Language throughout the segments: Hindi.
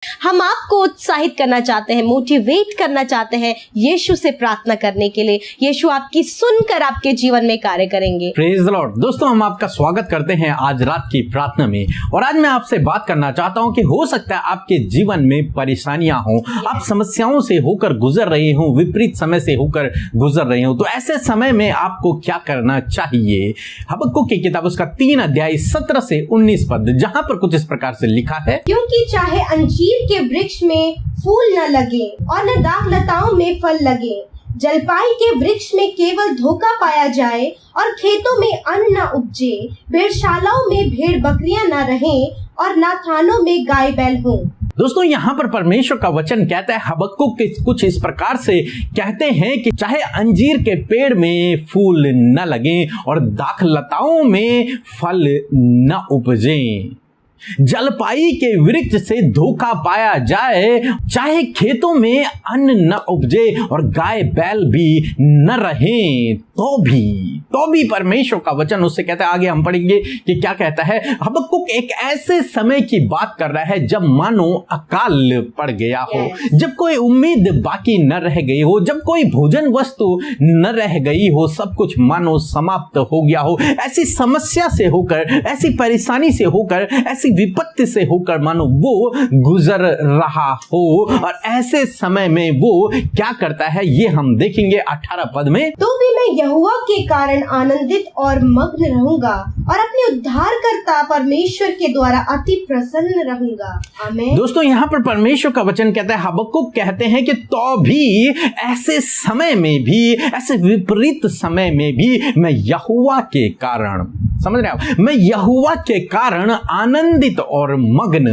हम आपको उत्साहित करना चाहते हैं, मोटिवेट करना चाहते हैं यीशु से प्रार्थना करने के लिए। यीशु आपकी सुनकर आपके जीवन में कार्य करेंगे। Praise the Lord. दोस्तों, हम आपका स्वागत करते हैं आज रात की प्रार्थना में। और आज मैं आपसे बात करना चाहता हूं कि हो सकता है आपके जीवन में परेशानियां हो, आप समस्याओं से होकर गुजर रहे हो, विपरीत समय से होकर गुजर रहे हो। तो ऐसे समय में आपको क्या करना चाहिए? हबक्कुक की किताब उसका 3 अध्याय 17 से 19 पद, जहां पर कुछ इस प्रकार से लिखा है, क्योंकि चाहे अंजीर के वृक्ष में फूल न लगे और न दाख लताओं में फल लगे, जलपाई के वृक्ष में केवल धोखा पाया जाए और खेतों में अन्न न उपजे, भेड़शालाओं में भेड़ बकरियां न रहें और न थानों में गाय बैल हों। दोस्तों, यहाँ पर परमेश्वर का वचन कहता है, हबक्कुक के कुछ इस प्रकार से कहते हैं कि चाहे अंजीर के पेड़ में फूल न लगे और दाख लताओं में फल न उपजें, जलपाई के वृक्ष से धोखा पाया जाए, चाहे खेतों में अन्न न उपजे और गाय बैल भी न रहें, तो भी परमेश्वर का वचन उससे कहता है। आगे हम पढ़ेंगे कि क्या कहता है। हबक्कुक एक ऐसे समय की बात कर रहा है जब मानो अकाल पड़ गया हो, जब कोई उम्मीद बाकी न रह गई हो, जब कोई भोजन वस्तु न रह गई हो, सब कुछ मानो समाप्त हो गया हो। ऐसी समस्या से होकर, ऐसी परेशानी से होकर, ऐसी विपत्ति से होकर मानो वो गुजर रहा हो। और ऐसे समय में वो क्या करता है, ये हम देखेंगे 18 पद में। तो भी मैं यहोवा के कारण आनंदित और मग्न रहूंगा और अपने उद्धारकर्ता परमेश्वर के द्वारा अति प्रसन्न रहूंगा। आमीन। दोस्तों, यहाँ पर परमेश्वर का वचन कहता है, हबक्कुक कहते हैं कि तो भी ऐसे समय में भी, ऐसे विपरीत समय में भी मैं यहोवा के कारण, समझ रहे हो, मैं यहोवा के कारण आनंदित और मग्न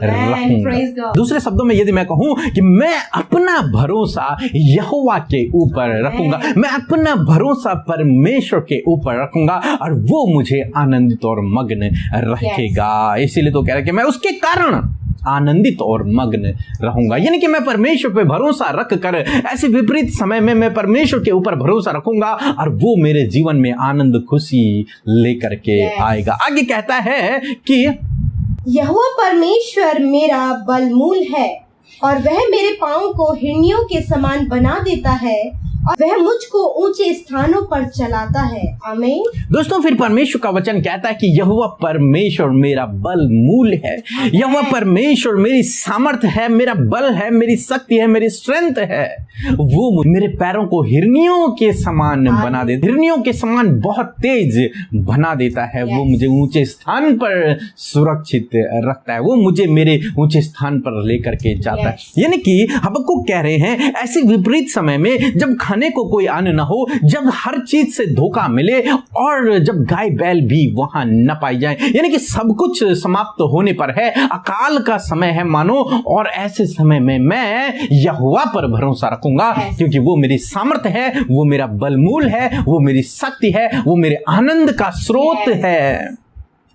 रहूंगा। दूसरे शब्दों में यदि मैं कहूं कि मैं अपना भरोसा यहोवा के ऊपर रखूंगा, मैं अपना भरोसा परमेश्वर के ऊपर रखूंगा और वो मुझे आनंदित और मग्न रखेगा। इसीलिए तो कह रहा है कि मैं उसके कारण आनंदित और मग्न रहूंगा। यानी कि मैं परमेश्वर पे भरोसा रख कर ऐसे विपरीत समय में मैं परमेश्वर के ऊपर भरोसा रखूंगा और वो मेरे जीवन में आनंद खुशी लेकर के आएगा। आगे कहता है कि यहोवा परमेश्वर मेरा बलमूल है और वह मेरे पांव को हिरनियों के समान बना देता है और वह मुझको ऊंचे स्थानों पर चलाता है। आमीन। दोस्तों, फिर परमेश्वर का वचन कहता है कि यहोवा परमेश्वर मेरा बल मूल है, यहोवा परमेश्वर मेरी सामर्थ है, मेरा बल है, मेरी शक्ति है, मेरी स्ट्रेंथ है। वो मेरे पैरों को हिरनियों के समान बना देता, हिरनियों के समान बहुत तेज बना देता है। वो मुझे ऊंचे स्थान पर सुरक्षित रखता है, वो मुझे मेरे ऊंचे स्थान पर लेकर के जाता है। यानी कि हबक्कुक कह रहे हैं, ऐसे विपरीत समय में जब खाने को कोई अन्न न हो, जब हर चीज से धोखा मिले और जब गाय बैल भी वहां न पाई जाए, यानी कि सब कुछ समाप्त होने पर है, अकाल का समय है मानो, और ऐसे समय में मैं यहोवा पर भरोसा रखूंगा क्योंकि वो मेरी सामर्थ है, वो मेरा बलमूल है, वो मेरी शक्ति है, वो मेरे आनंद का स्रोत है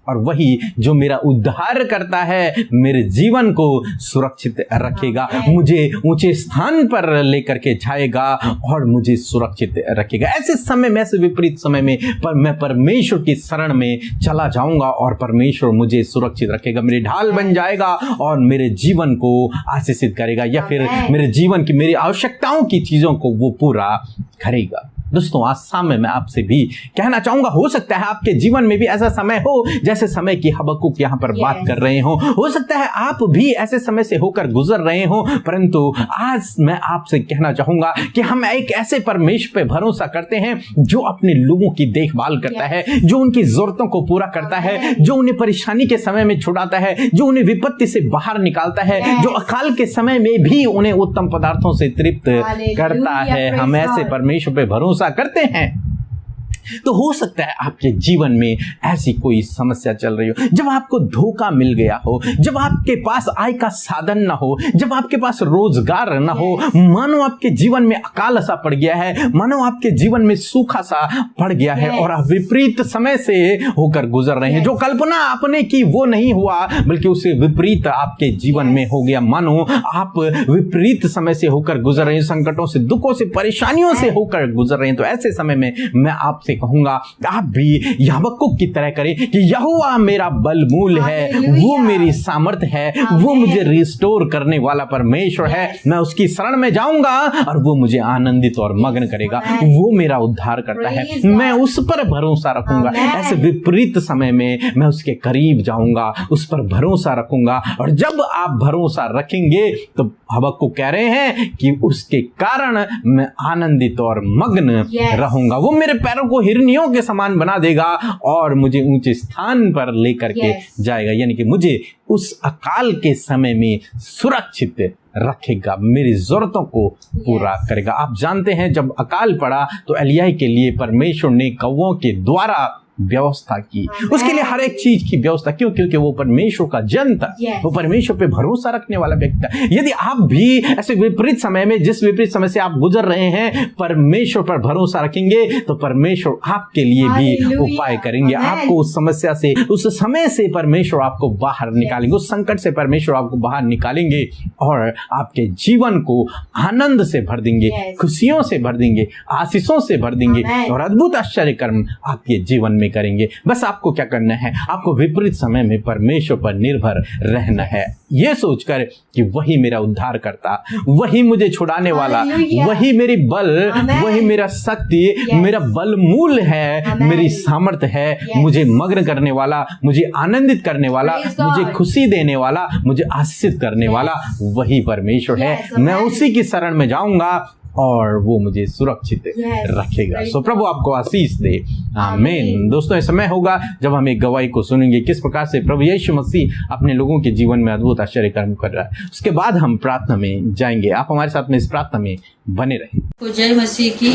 और वही जो मेरा उद्धार करता है, मेरे जीवन को सुरक्षित रखेगा, मुझे ऊंचे स्थान पर लेकर के जाएगा और मुझे सुरक्षित रखेगा। ऐसे समय में, ऐसे विपरीत समय में मैं परमेश्वर की शरण में चला जाऊंगा और परमेश्वर मुझे सुरक्षित रखेगा, मेरी ढाल बन जाएगा और मेरे जीवन को आशीषित करेगा, या फिर मेरे जीवन की, मेरी आवश्यकताओं की चीजों को वो पूरा करेगा। दोस्तों, आज शाम में मैं आपसे भी कहना चाहूंगा, हो सकता है आपके जीवन में भी ऐसा समय हो जैसे समय की हबक्कुक यहाँ पर बात कर रहे हो सकता है आप भी ऐसे समय से होकर गुजर रहे हो, परंतु आज मैं आपसे कहना चाहूंगा कि हम एक ऐसे परमेश्वर पे भरोसा करते हैं जो अपने लोगों की देखभाल करता है, जो उनकी जरूरतों को पूरा करता है, जो उन्हें परेशानी के समय में छुड़ाता है, जो उन्हें विपत्ति से बाहर निकालता है, जो अकाल के समय में भी उन्हें उत्तम पदार्थों से तृप्त करता है। हम ऐसे परमेश्वर पे भरोसा करते हैं। तो हो सकता है आपके जीवन में ऐसी कोई समस्या चल रही हो, जब आपको धोखा मिल गया हो, जब आपके पास आय का साधन ना हो, जब आपके पास रोजगार ना हो, मानो आपके जीवन में अकाल सा पड़ गया है, मानो आपके जीवन में सूखा सा पड़ गया है और आप विपरीत समय से होकर गुजर रहे हैं। जो कल्पना आपने की वो नहीं हुआ, बल्कि उससे विपरीत आपके जीवन में हो गया। मानो आप विपरीत समय से होकर गुजर रहे हैं, संकटों से, दुखों से, परेशानियों से होकर गुजर रहे हैं। तो ऐसे समय में मैं आपसे आपसे कहूंगा आप भी हबक्कुक की तरह करें कि यहोवा मेरा बलमूल है, वो मेरी सामर्थ है, वो मुझे रिस्टोर करने वाला परमेश्वर है। मैं उसकी शरण में जाऊंगा और वो मुझे आनंदित और मग्न करेगा। वो मेरा उद्धार करता है, मैं उस पर भरोसा रखूंगा। ऐसे विपरीत समय में मैं उसके करीब जाऊंगा, उस पर भरोसा रखूंगा। और जब आप भरोसा रखेंगे तो हबक्कुक कह रहे हैं कि उसके कारण मैं आनंदित और मग्न रहूंगा। वो मेरे पैरों को हिरनियों के समान बना देगा और मुझे ऊंचे स्थान पर लेकर के जाएगा, यानी कि मुझे उस अकाल के समय में सुरक्षित रखेगा, मेरी जरूरतों को पूरा करेगा। आप जानते हैं जब अकाल पड़ा तो एलिय्याह के लिए परमेश्वर ने कौवों के द्वारा व्यवस्था की, उसके लिए हर एक चीज की व्यवस्था। क्यों? क्योंकि वो परमेश्वर का जन था, वो परमेश्वर पे भरोसा रखने वाला व्यक्ति था। यदि आप भी ऐसे विपरीत समय में, जिस विपरीत समय से आप गुजर रहे हैं, परमेश्वर पर भरोसा रखेंगे तो परमेश्वर आपके लिए भी उपाय करेंगे। आपको उस समस्या से, उस समय से परमेश्वर आपको बाहर निकालेंगे, उस संकट से परमेश्वर आपको बाहर निकालेंगे और आपके जीवन को आनंद से भर देंगे, खुशियों से भर देंगे, आशीषों से भर देंगे और अद्भुत आश्चर्य कर्म आपके जीवन में करेंगे। बस आपको क्या करना है? आपको विपरीत समय में परमेश्वर पर निर्भर रहना है, ये सोचकर कि वही मेरा उद्धार करता, वही मुझे छुड़ाने वाला, वही मेरी बल, वही मेरा शक्ति, मेरा बल मूल है, मेरी सामर्थ है, मुझे मग्न करने वाला, मुझे आनंदित करने वाला, मुझे खुशी देने वाला, मुझे आशीषित करने वाला वही परमेश्वर है। मैं उसी की शरण में जाऊंगा और वो मुझे सुरक्षित रखेगा। सो प्रभु आपको आशीष दे, आमीन। दोस्तों, ये समय होगा जब हम एक गवाही को सुनेंगे किस प्रकार से प्रभु यीशु मसीह अपने लोगों के जीवन में अद्भुत आश्चर्य कर्म कर रहा है। उसके बाद हम प्रार्थना में जाएंगे। आप हमारे साथ में इस प्रार्थना में बने रहें। जय मसीह की।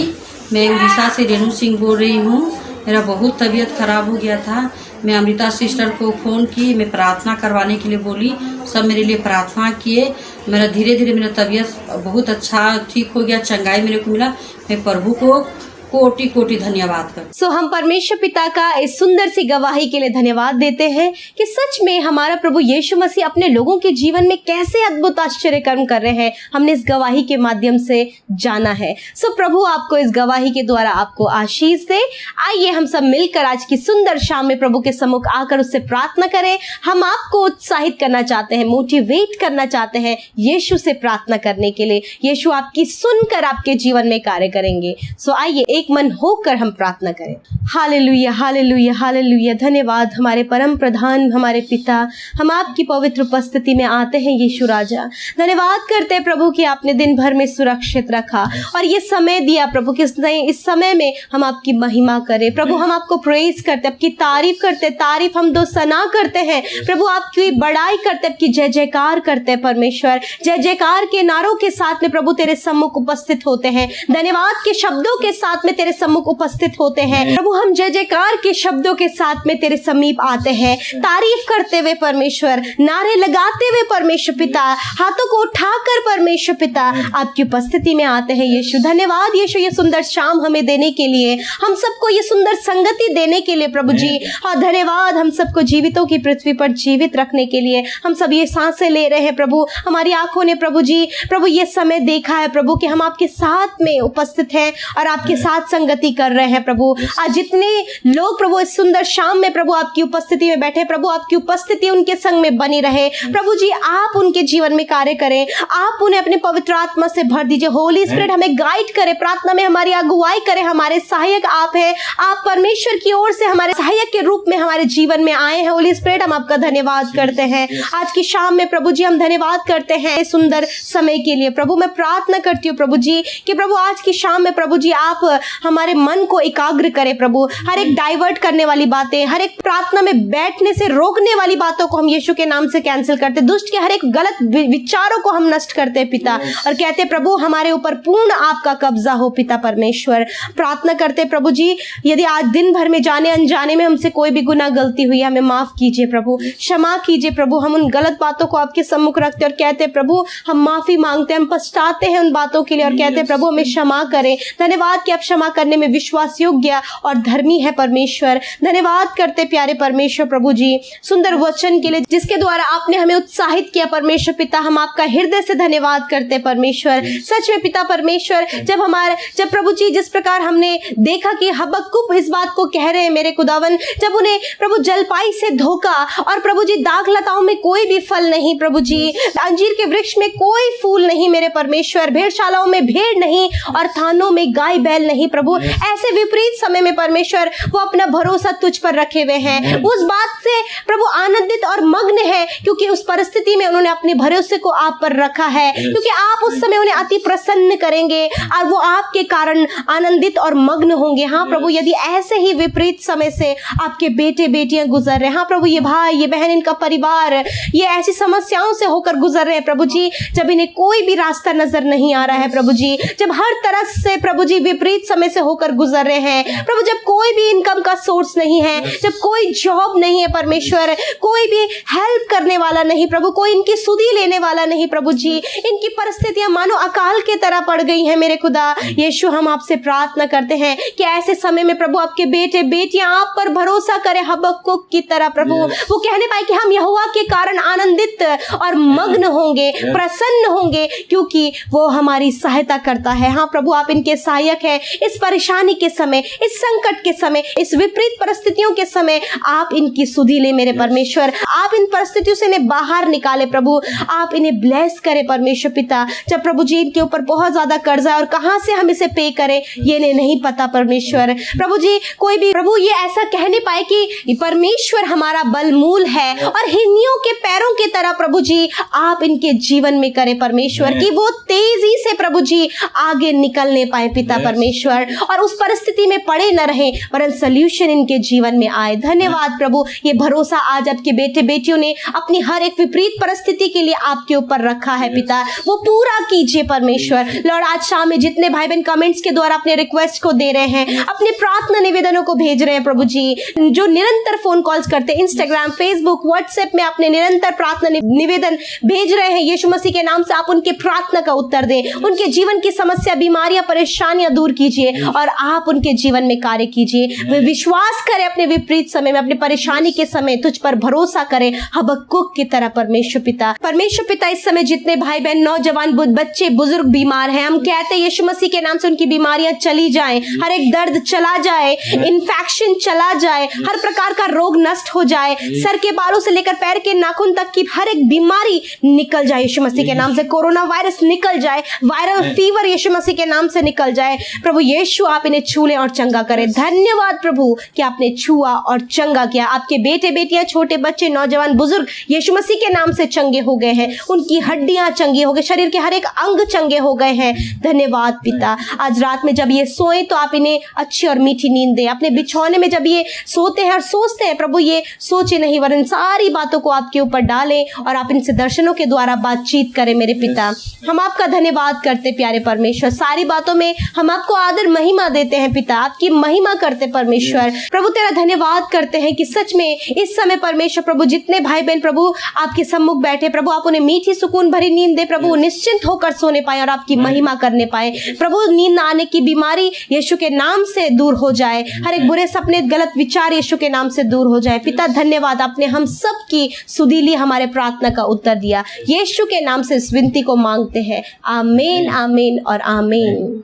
मैं उड़ीसा से रेणु सिंह बोल रही हूँ। मेरा बहुत तबीयत खराब हो गया था। मैं अमृता सिस्टर को फ़ोन की, मैं प्रार्थना करवाने के लिए बोली, सब मेरे लिए प्रार्थना किए। मेरा धीरे धीरे मेरा तबीयत बहुत अच्छा ठीक हो गया, चंगाई मेरे को मिला। मैं प्रभु को कोटि कोटि धन्यवाद कर। सो हम परमेश्वर पिता का इस सुंदर सी गवाही के लिए धन्यवाद देते हैं कि सच में हमारा प्रभु यीशु मसीह अपने लोगों के जीवन में कैसे अद्भुत आश्चर्य कर्म कर रहे हैं, हमने इस गवाही के माध्यम से जाना है। सो प्रभु आपको इस गवाही के द्वारा आपको आशीष दे। आइए हम सब मिलकर आज की सुंदर शाम में प्रभु के सम्मुख आकर उससे प्रार्थना करें। हम आपको उत्साहित करना चाहते हैं, मोटिवेट करना चाहते हैं यीशु से प्रार्थना करने के लिए। यीशु आपकी सुनकर आपके जीवन में कार्य करेंगे। सो आइए एक मन होकर हम प्रार्थना करें। Hallelujah, hallelujah, hallelujah. धन्यवाद हमारे परम प्रधान, हमारे पिता। हम आपकी पवित्र उपस्थिति में आते हैं यीशु राजा। धन्यवाद करते हैं प्रभु कि आपने दिन भर में सुरक्षित रखा और ये समय दिया प्रभु कि इस समय में हम आपकी महिमा करें। प्रभु हम आपको प्रेज करते, आपकी तारीफ करते, तारीफ हम दो सना करते हैं प्रभु, आपकी बड़ाई करते, आपकी जय जयकार करते हैं परमेश्वर। जय जयकार के नारों के साथ में प्रभु तेरे सम्मुख उपस्थित होते हैं, धन्यवाद के शब्दों के साथ में तेरे सम्मुख उपस्थित होते हैं प्रभु। हम जय जयकार के शब्दों के साथ में तेरे समीप आते हैं, तारीफ करते हुए परमेश्वर, नारे लगाते हुए परमेश्वर पिता, हाथों को उठाकर परमेश्वर पिता आपकी उपस्थिति में आते हैं यीशु। धन्यवाद यीशु ये सुंदर शाम हमें देने के लिए, हम सबको ये सुंदर संगति देने के लिए प्रभु जी। और धन्यवाद हम सबको जीवितों की पृथ्वी पर जीवित रखने के लिए। हम सब ये सांसें ले रहे हैं प्रभु, हमारी आंखों ने प्रभु जी प्रभु ये समय देखा है प्रभु कि हम आपके साथ में उपस्थित हैं और आपके साथ संगति कर रहे हैं प्रभु। आज जितने लोग प्रभु इस सुंदर शाम में प्रभु आपकी उपस्थिति में बैठे, प्रभु आपकी उपस्थिति उनके संग में बनी रहे प्रभु जी। आप उनके जीवन में कार्य करें, आप उन्हें अपने पवित्र आत्मा से भर दीजिए। होली स्पिरिट हमें गाइड करे, प्रार्थना में हमारी अगुवाई करे। हमारे सहायक आप हैं, आप परमेश्वर की ओर से हमारे सहायक के रूप में हमारे जीवन में आए हैं। होली स्पिरिट हम आपका धन्यवाद करते हैं आज की शाम में प्रभु जी। हम धन्यवाद करते हैं इस सुंदर समय के लिए प्रभु। मैं प्रार्थना करती हूँ प्रभु जी कि प्रभु आज की शाम में प्रभु जी आप हमारे मन को एकाग्र करें प्रभु। हर एक डाइवर्ट करने वाली बातें, हर एक प्रार्थना में बैठने से रोकने वाली बातों को हम यीशु के नाम से कैंसिल करते, दुष्ट के हर एक गलत विचारों को हम नष्ट करते हैं पिता, और कहते प्रभु हमारे ऊपर पूर्ण आपका कब्जा हो पिता परमेश्वर। प्रार्थना करते प्रभु जी, यदि आज दिन भर में जाने अनजाने में हमसे कोई भी गुनाह गलती हुई, हमें माफ कीजिए प्रभु, क्षमा कीजिए प्रभु। हम उन गलत बातों को आपके सम्मुख रखते और कहते प्रभु हम माफी मांगते हैं, हम पछताते हैं उन बातों के लिए और कहते प्रभु हमें क्षमा करें। धन्यवाद कि आप क्षमा करने में विश्वास योग्य और धर्मी है परमेश्वर। धन्यवाद करते प्यारे परमेश्वर प्रभु जी सुंदर वचन के लिए जिसके द्वारा आपने हमें उत्साहित किया परमेश्वर पिता। हम आपका हृदय से धन्यवाद करते परमेश्वर। सच में पिता परमेश्वर जब प्रभु जी जिस प्रकार हमने देखा कि हबक्कुक इस बात को कह रहे हैं मेरे खुदावन, जब उन्हें प्रभु जलपाई से धोखा और प्रभु जी दाग लताओं में कोई भी फल नहीं, प्रभु जी अंजीर के वृक्ष में कोई फूल नहीं मेरे परमेश्वर, भेड़शालाओं में भेड़ नहीं और थानों में गाय बैल नहीं प्रभु, ऐसे विपरीत समय में परमेश्वर वो अपना भरोसा तुझ पर रखे हुए हैं। उस बात से प्रभु आनंदित और मग्न है क्योंकि उस परिस्थिति में उन्होंने अपने भरोसे को आप पर रखा है, क्योंकि आप उस समय उन्हें अति प्रसन्न करेंगे और वो आपके कारण आनंदित और मग्न होंगे। हाँ प्रभु, यदि ऐसे ही विपरीत समय से आपके बेटे बेटियां गुजर रहे हैं, हाँ प्रभु, ये भाई ये बहन इनका परिवार ये ऐसी समस्याओं से होकर गुजर रहे हैं प्रभु जी, जब इन्हें कोई भी रास्ता नजर नहीं आ रहा है प्रभु जी, जब हर तरह से प्रभु जी विपरीत समय से होकर गुजर रहे हैं प्रभु, जब कोई भी इनकम का सोर्स नहीं है, जब कोई जॉब नहीं है परमेश्वर, कोई भी हेल्प करने वाला नहीं प्रभु, कोई इनकी सुधी लेने वाला नहीं प्रभु जी, इनकी परिस्थितियां मानो अकाल के तरह पड़ गई हैं मेरे खुदा यीशु। हम आपसे प्रार्थना करते हैं कि ऐसे समय में प्रभु आपके बेटे बेटियां आप पर भरोसा करें हबक्कुक की तरह प्रभु, वो कहने पाए कि हम यहोवा के कारण आनंदित और मग्न होंगे, प्रसन्न होंगे क्योंकि वो हमारी सहायता करता है। हाँ प्रभु, आप इनके सहायक हैं इस परेशानी के समय, इस संकट के समय, इस विपरीत परिस्थितियों के समय। आप इनकी सुधि ले मेरे परमेश्वर, आप इन परिस्थितियों से इन्हें बाहर निकाले प्रभु, आप इन्हें ब्लेस करें परमेश्वर पिता। जब प्रभु जी इनके ऊपर बहुत ज्यादा कर्जा है और कहां से हम इसे पे करें ये इन्हें नहीं पता परमेश्वर प्रभु जी, कोई भी प्रभु ये ऐसा कहने पाए कि परमेश्वर हमारा बल मूल है और हिरनियों के पैरों की तरह प्रभु जी आप इनके जीवन में करें परमेश्वर, कि वो तेजी से प्रभु जी आगे निकलने पाए पिता परमेश्वर, और उस परिस्थिति में पड़े न रहे वरन सल्यूशन इनके जीवन में आए। धन्यवाद प्रभु, ये भरोसा आज आपके बेटे बेटियों ने अपनी हर एक विपरीत परिस्थिति के लिए आपके ऊपर रखा है पिता, वो पूरा कीजिए परमेश्वर। लॉर्ड, आज शाम में जितने भाई बहन कमेंट्स के द्वारा अपने रिक्वेस्ट को दे रहे हैं, अपने प्रार्थना निवेदनों को भेज रहे हैं प्रभु जी, जो निरंतर फोन कॉल्स करते हैं, इंस्टाग्राम फेसबुक व्हाट्सएप में अपने निरंतर प्रार्थना निवेदन भेज रहे हैं, यीशु मसीह के नाम से आप उनके प्रार्थना का उत्तर दें, उनके जीवन की समस्या बीमारियां परेशानियां दूर कीजिए और आप उनके जीवन में कार्य कीजिए। वे विश्वास करें अपने विपरीत समय में, अपने परेशानी के समय तुझ पर भरोसा करें हबक्कुक की तरह परमेश्वर पिता। परमेश्वर पिता, इस समय जितने भाई बहन नौजवान बच्चे बुजुर्ग बीमार हैं, हम कहते हैं यीशु मसीह के नाम से उनकी बीमारियां चली जाएं, हर एक दर्द चला जाए, इन्फेक्शन चला जाए, हर प्रकार का रोग नष्ट हो जाए, सर के बालों से लेकर पैर के नाखून तक की हर एक बीमारी निकल जाए यीशु मसीह के नाम से, कोरोना वायरस निकल जाए, वायरल फीवर यीशु मसीह के नाम से निकल जाए प्रभु यीशु, आप इन्हें छू लें और चंगा करें। धन्यवाद प्रभु कि आपने छुआ और चंगा किया। आपके बेटे बेटियां, छोटे बच्चे, नौजवान बुजुर्ग यीशु मसीह के नाम से चंगे हो गए हैं, उनकी हड्डियां चंगी हो गई, शरीर के हर एक अंग चंगे हो गए हैं। धन्यवाद पिता। आज रात में जब ये सोए तो आप इन्हें अच्छी और मीठी नींद दें, अपने बिछौने में जब ये सोते हैं और सोचते हैं प्रभु, ये सोचे नहीं वरन सारी बातों को आपके ऊपर डालें और आप इनसे दर्शनों के द्वारा बातचीत करें मेरे पिता। हम आपका धन्यवाद करते प्यारे परमेश्वर, सारी बातों में हम आपको आदर महिमा देते हैं पिता, आपकी महिमा करते परमेश्वर प्रभु, तेरा धन्यवाद करते हैं कि सच में इस समय परमेश्वर प्रभु जितने भाई बहन प्रभु आपके सम्मुख बैठे प्रभु, आप उन्हें मीठी सुकून भरी नींद दे प्रभु, निश्चिंत होकर सोने पाए और आपकी महिमा करने पाए प्रभु। नींद आने की बीमारी यीशु के नाम से दूर हो जाए, हर एक बुरे सपने गलत विचार यीशु के नाम से दूर हो जाए पिता। धन्यवाद, आपने हम सब की सुधीली हमारे प्रार्थना का उत्तर दिया, यीशु के नाम से इस विनती को मांगते हैं, आमीन आमीन और आमीन।